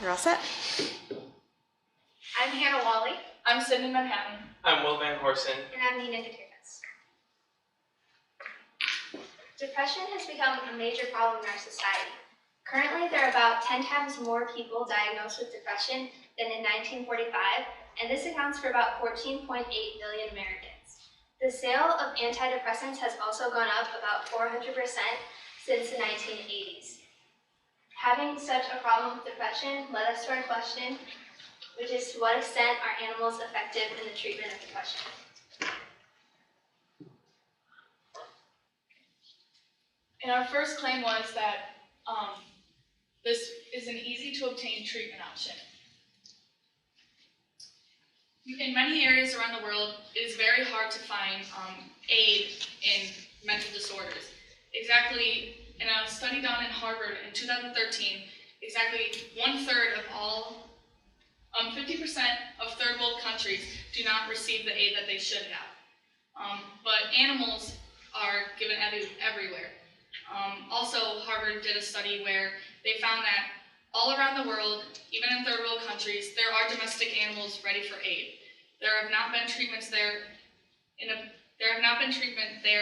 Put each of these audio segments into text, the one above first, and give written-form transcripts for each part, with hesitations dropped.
You're all set? I'm Hannah Wally. I'm Sydney Manhattan. I'm Will Van Horsen. And I'm Nina Gutierrez. Depression has become a major problem in our society. Currently, there are about 10 times more people diagnosed with depression than in 1945, and this accounts for about 14.8 million Americans. The sale of antidepressants has also gone up about 400% since the 1980s. Having such a problem with depression led us to our question, which is to what extent are animals effective in the treatment of depression? And our first claim was that this is an easy to obtain treatment option. In many areas around the world, it is very hard to find aid in mental disorders. Exactly, in a study done in Harvard in 2013, exactly 1/3 of all 50% of third world countries do not receive the aid that they should have. But animals are given everywhere. Also, Harvard did a study where they found that all around the world, even in third world countries, there are domestic animals ready for aid. There have not been treatments there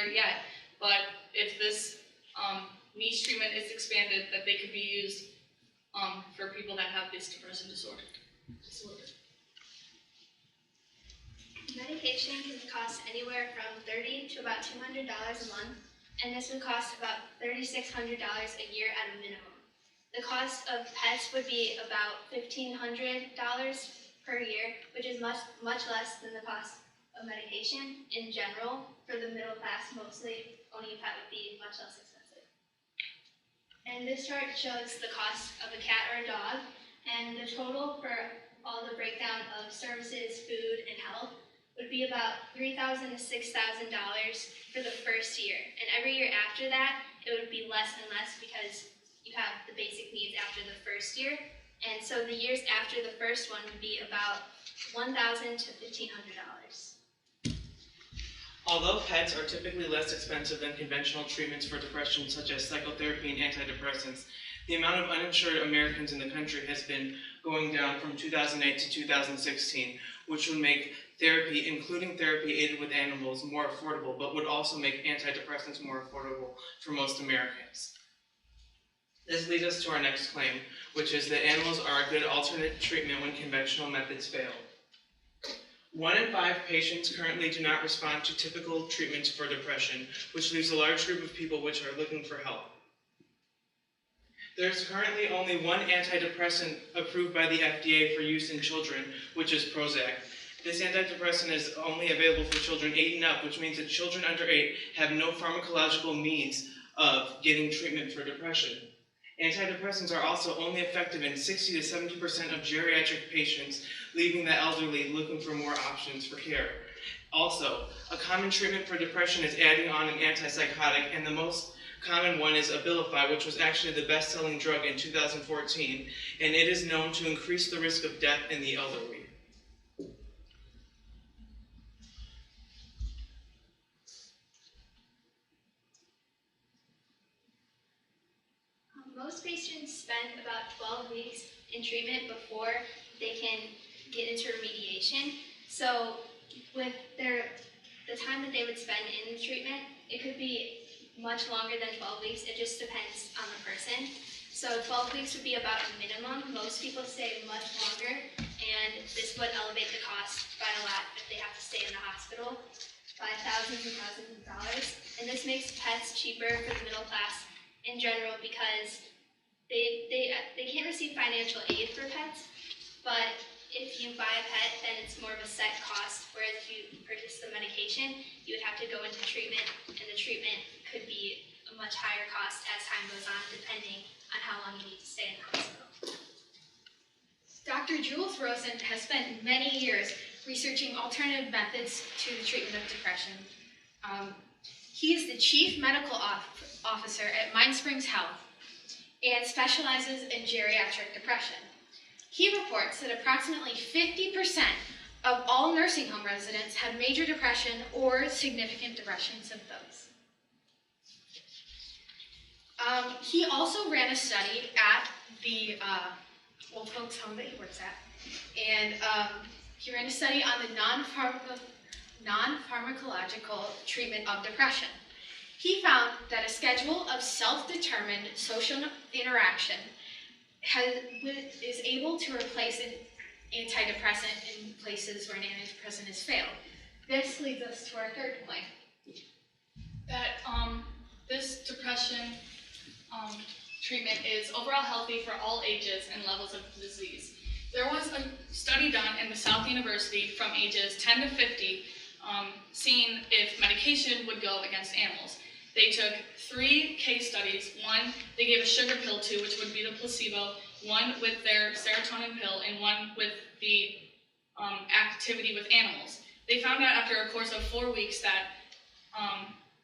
yet, but if this niche treatment is expanded, that they could be used for people that have this depressive disorder. Medication can cost anywhere from $30 to about $200 a month, and this would cost about $3,600 a year at a minimum. The cost of pets would be about $1,500 per year, which is much less than the cost of medication in general. For the middle class, mostly owning a pet would be much less expensive. And this chart shows the cost of a cat or a dog, and the total for all the breakdown of services, food, and health would be about $3,000 to $6,000 for the first year. And every year after that, it would be less and less because you have the basic needs after the first year. And so the years after the first one would be about $1,000 to $1,500. Although pets are typically less expensive than conventional treatments for depression, such as psychotherapy and antidepressants, the amount of uninsured Americans in the country has been going down from 2008 to 2016, which would make therapy, including therapy aided with animals, more affordable, but would also make antidepressants more affordable for most Americans. This leads us to our next claim, which is that animals are a good alternate treatment when conventional methods fail. 1 in 5 patients currently do not respond to typical treatments for depression, which leaves a large group of people which are looking for help. There is currently only one antidepressant approved by the FDA for use in children, which is Prozac. This antidepressant is only available for children 8 and up, which means that children under 8 have no pharmacological means of getting treatment for depression. Antidepressants are also only effective in 60 to 70% of geriatric patients, leaving the elderly looking for more options for care. Also, a common treatment for depression is adding on an antipsychotic, and the most common one is Abilify, which was actually the best-selling drug in 2014, and it is known to increase the risk of death in the elderly. Most patients spend about 12 weeks in treatment before they can get into remediation. So with the time that they would spend in the treatment, it could be much longer than 12 weeks. It just depends on the person. So 12 weeks would be about a minimum. Most people stay much longer, and this would elevate the cost by a lot if they have to stay in the hospital by thousands and thousands of dollars. And this makes pets cheaper for the middle class in general because they can't receive financial aid for pets, but if you buy a pet, then it's more of a set cost, whereas if you purchase the medication, you would have to go into treatment, and the treatment could be a much higher cost as time goes on, depending on how long you need to stay in the hospital. Dr. Jules Rosen has spent many years researching alternative methods to the treatment of depression. He is the Chief Medical Officer at Mind Springs Health and specializes in geriatric depression. He reports that approximately 50% of all nursing home residents have major depression or significant depression symptoms. He also ran a study at the old folks' home that he works at. And he ran a study on the non-pharmacological treatment of depression. He found that a schedule of self-determined social interaction is able to replace an antidepressant in places where an antidepressant has failed. This leads us to our third point. That this depression treatment is overall healthy for all ages and levels of disease. There was a study done in the South University from ages 10 to 50, seeing if medication would go against animals. They took 3 case studies. One they gave a sugar pill to, which would be the placebo, one with their serotonin pill, and one with the activity with animals. They found out after a course of 4 weeks that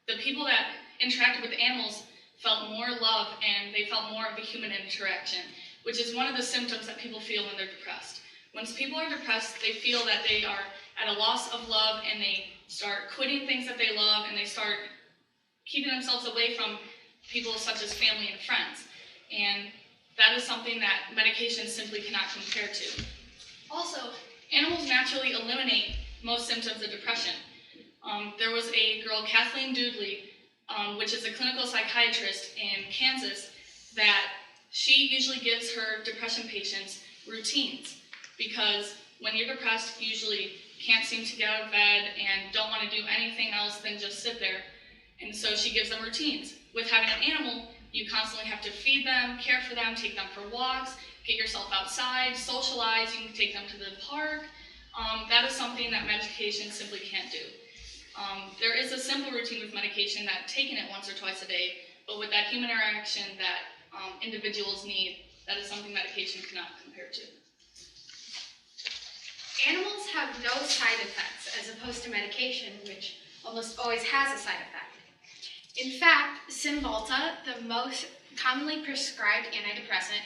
the people that interacted with animals felt more love and they felt more of a human interaction, which is one of the symptoms that people feel when they're depressed. Once people are depressed, they feel that they are at a loss of love and they start quitting things that they love and they start keeping themselves away from people such as family and friends. And that is something that medication simply cannot compare to. Also, animals naturally eliminate most symptoms of depression. There was a girl, Kathleen Doodley, which is a clinical psychiatrist in Kansas, that she usually gives her depression patients routines, because when you're depressed, you usually can't seem to get out of bed and don't want to do anything else than just sit there. And so she gives them routines. With having an animal, you constantly have to feed them, care for them, take them for walks, get yourself outside, socialize, you can take them to the park. That is something that medication simply can't do. There is a simple routine with medication that taking it once or twice a day, but with that human interaction that individuals need, that is something medication cannot compare to. Animals have no side effects as opposed to medication, which almost always has a side effect. In fact, Cymbalta, the most commonly prescribed antidepressant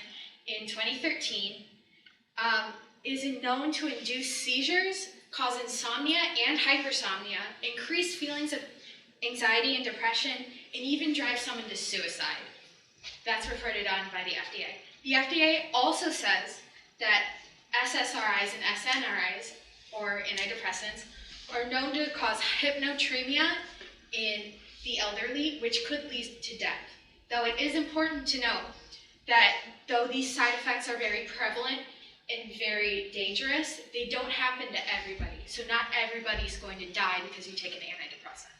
in 2013, is known to induce seizures, cause insomnia and hypersomnia, increase feelings of anxiety and depression, and even drive someone to suicide. That's reported on by the FDA. The FDA also says that SSRIs and SNRIs, or antidepressants, are known to cause hypnotremia in the elderly, which could lead to death. Though it is important to note that though these side effects are very prevalent and very dangerous, they don't happen to everybody. So not everybody's going to die because you take an antidepressant.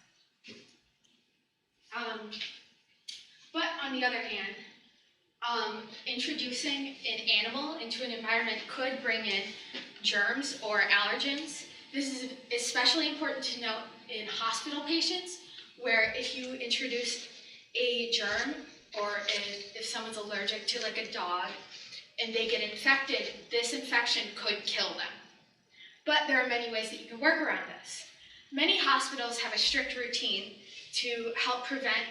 But on the other hand, introducing an animal into an environment could bring in germs or allergens. This is especially important to note in hospital patients, where if you introduce a germ, or if someone's allergic to like a dog and they get infected, this infection could kill them. But there are many ways that you can work around this. Many hospitals have a strict routine to help prevent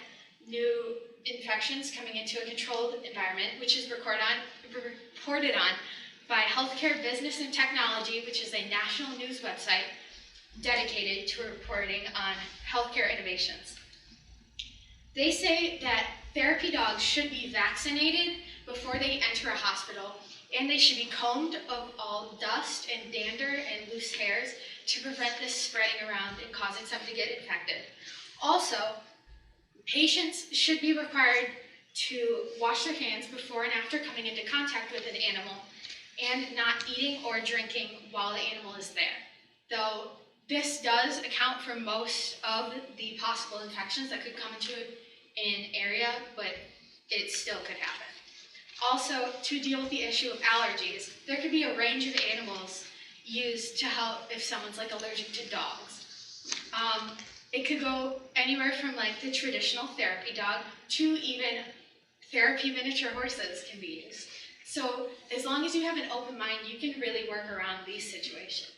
new infections coming into a controlled environment, which is reported on by Healthcare Business and Technology, which is a national news website dedicated to reporting on healthcare innovations. They say that therapy dogs should be vaccinated before they enter a hospital, and they should be combed of all dust and dander and loose hairs to prevent this spreading around and causing something to get infected. Also, patients should be required to wash their hands before and after coming into contact with an animal, and not eating or drinking while the animal is there. Though this does account for most of the possible infections that could come into an area, but it still could happen. Also, to deal with the issue of allergies, there could be a range of animals used to help if someone's like allergic to dogs. It could go anywhere from like the traditional therapy dog to even therapy miniature horses can be used. So as long as you have an open mind, you can really work around these situations.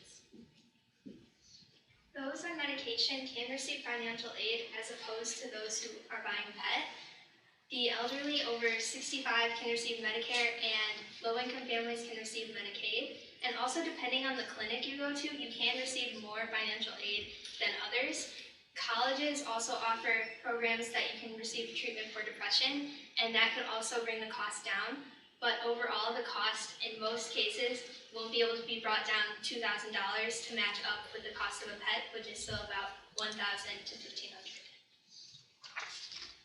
Those on medication can receive financial aid as opposed to those who are buying a pet. The elderly over 65 can receive Medicare, and low-income families can receive Medicaid. And also, depending on the clinic you go to, you can receive more financial aid than others. Colleges also offer programs that you can receive treatment for depression, and that could also bring the cost down. but overall the cost in most cases won't be able to be brought down $2,000 to match up with the cost of a pet, which is still about $1,000 to $1,500.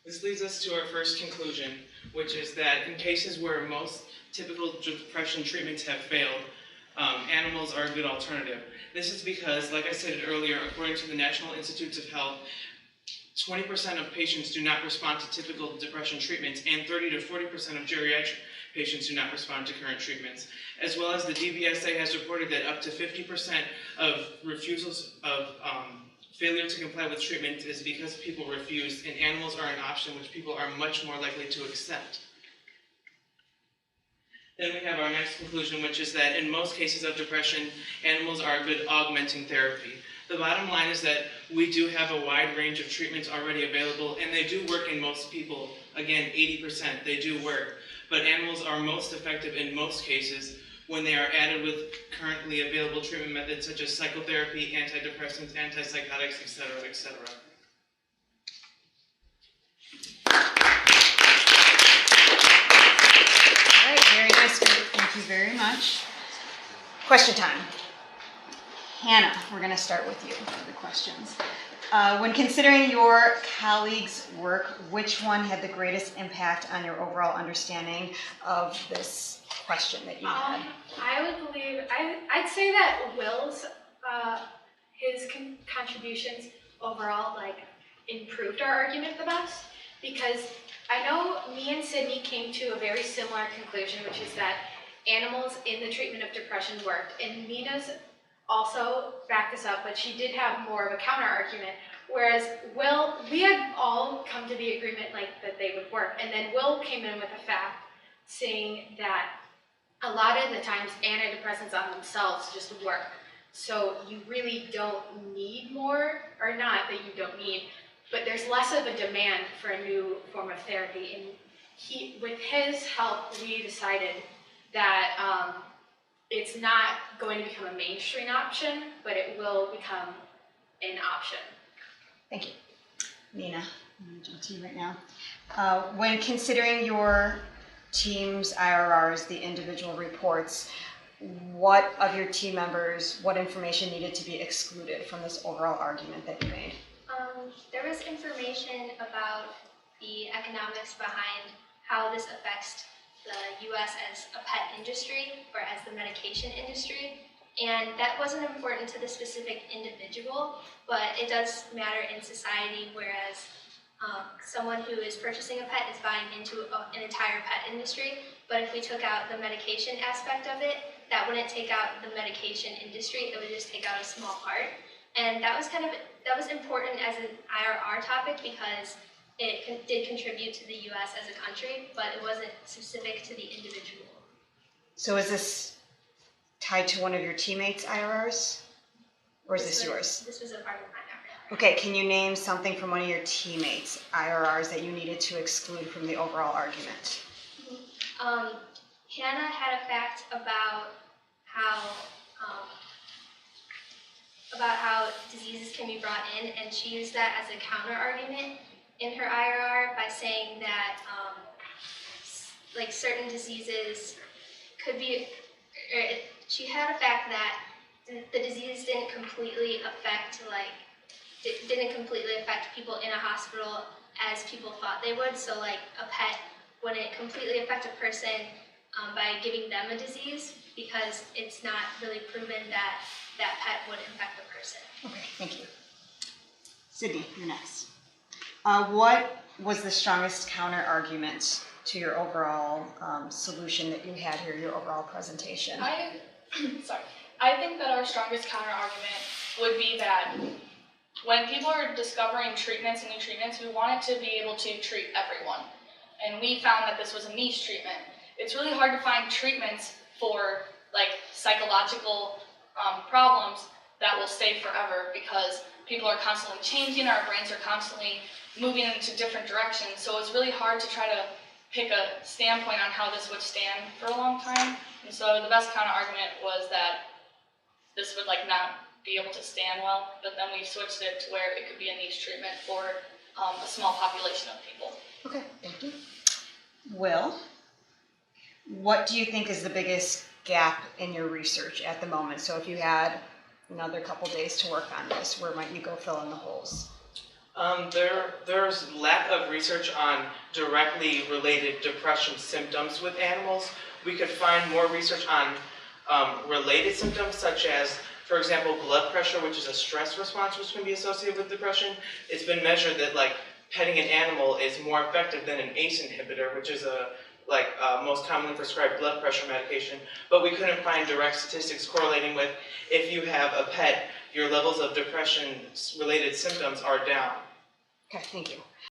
This leads us to our first conclusion, which is that in cases where most typical depression treatments have failed, animals are a good alternative. This is because, like I said earlier, according to the National Institutes of Health, 20% of patients do not respond to typical depression treatments, and 30 to 40% of geriatric patients do not respond to current treatments. As well as the DVSA has reported that up to 50% of refusals of failure to comply with treatment is because people refuse, and animals are an option which people are much more likely to accept. Then we have our next conclusion, which is that in most cases of depression, animals are a good augmenting therapy. The bottom line is that we do have a wide range of treatments already available, and they do work in most people. Again, 80%, they do work. But animals are most effective in most cases when they are added with currently available treatment methods such as psychotherapy, antidepressants, antipsychotics, etc., etc. All right, very nice group. Thank you very much. Question time. Hannah, we're going to start with you for the questions. When considering your colleagues' work, which one had the greatest impact on your overall understanding of this question that you had? I would believe, I'd say that Will's, his contributions overall, like, improved our argument the best, because I know me and Sydney came to a very similar conclusion, which is that animals in the treatment of depression worked, and Nina's also backed this up, but she did have more of a counter argument, whereas Will, we had all come to the agreement like that they would work, and then Will came in with a fact saying that a lot of the times antidepressants on themselves just work, so you really don't need more, or not that you don't need, but there's less of a demand for a new form of therapy, and with his help we decided that it's not going to become a mainstream option, but it will become an option. Thank you. Nina, I'm going to jump to you right now. When considering your team's IRRs, the individual reports, what of your team members, what information needed to be excluded from this overall argument that you made? There was information about the economics behind how this affects the U.S. as a pet industry or as the medication industry, and that wasn't important to the specific individual, but it does matter in society, whereas someone who is purchasing a pet is buying into an entire pet industry, but if we took out the medication aspect of it, that wouldn't take out the medication industry, it would just take out a small part, and that was important as an IRR topic because it did contribute to the U.S. as a country, but it wasn't specific to the individual. So is this tied to one of your teammates' IRRs? Or is this yours? This was a part of my IRR. Okay, can you name something from one of your teammates' IRRs that you needed to exclude from the overall argument? Hannah had a fact about how diseases can be brought in, and she used that as a counter argument in her IRR by saying that like certain diseases could be, she had a fact that the disease didn't completely affect people in a hospital as people thought they would. So like a pet wouldn't completely affect a person by giving them a disease, because it's not really proven that that pet would infect the person. Okay, thank you. Sydney, you're next. What was the strongest counter argument to your overall solution that you had here, your overall presentation? I think that our strongest counter argument would be that when people are discovering treatments and new treatments, we wanted to be able to treat everyone. And we found that this was a niche treatment. It's really hard to find treatments for like psychological problems that will stay forever, because people are constantly changing, our brains are constantly moving into different directions. So it's really hard to try to pick a standpoint on how this would stand for a long time. And so the best counter argument was that this would like not be able to stand well, but then we switched it to where it could be a niche treatment for a small population of people. Okay, thank you. Will, What do you think is the biggest gap in your research at the moment? So if you had another couple days to work on this, where might you go fill in the holes? There's lack of research on directly related depression symptoms with animals. We could find more research on related symptoms such as, for example, blood pressure, which is a stress response which can be associated with depression. It's been measured that petting an animal is more effective than an ACE inhibitor, which is a most commonly prescribed blood pressure medication, but we couldn't find direct statistics correlating with if you have a pet, your levels of depression-related symptoms are down. Okay, thank you.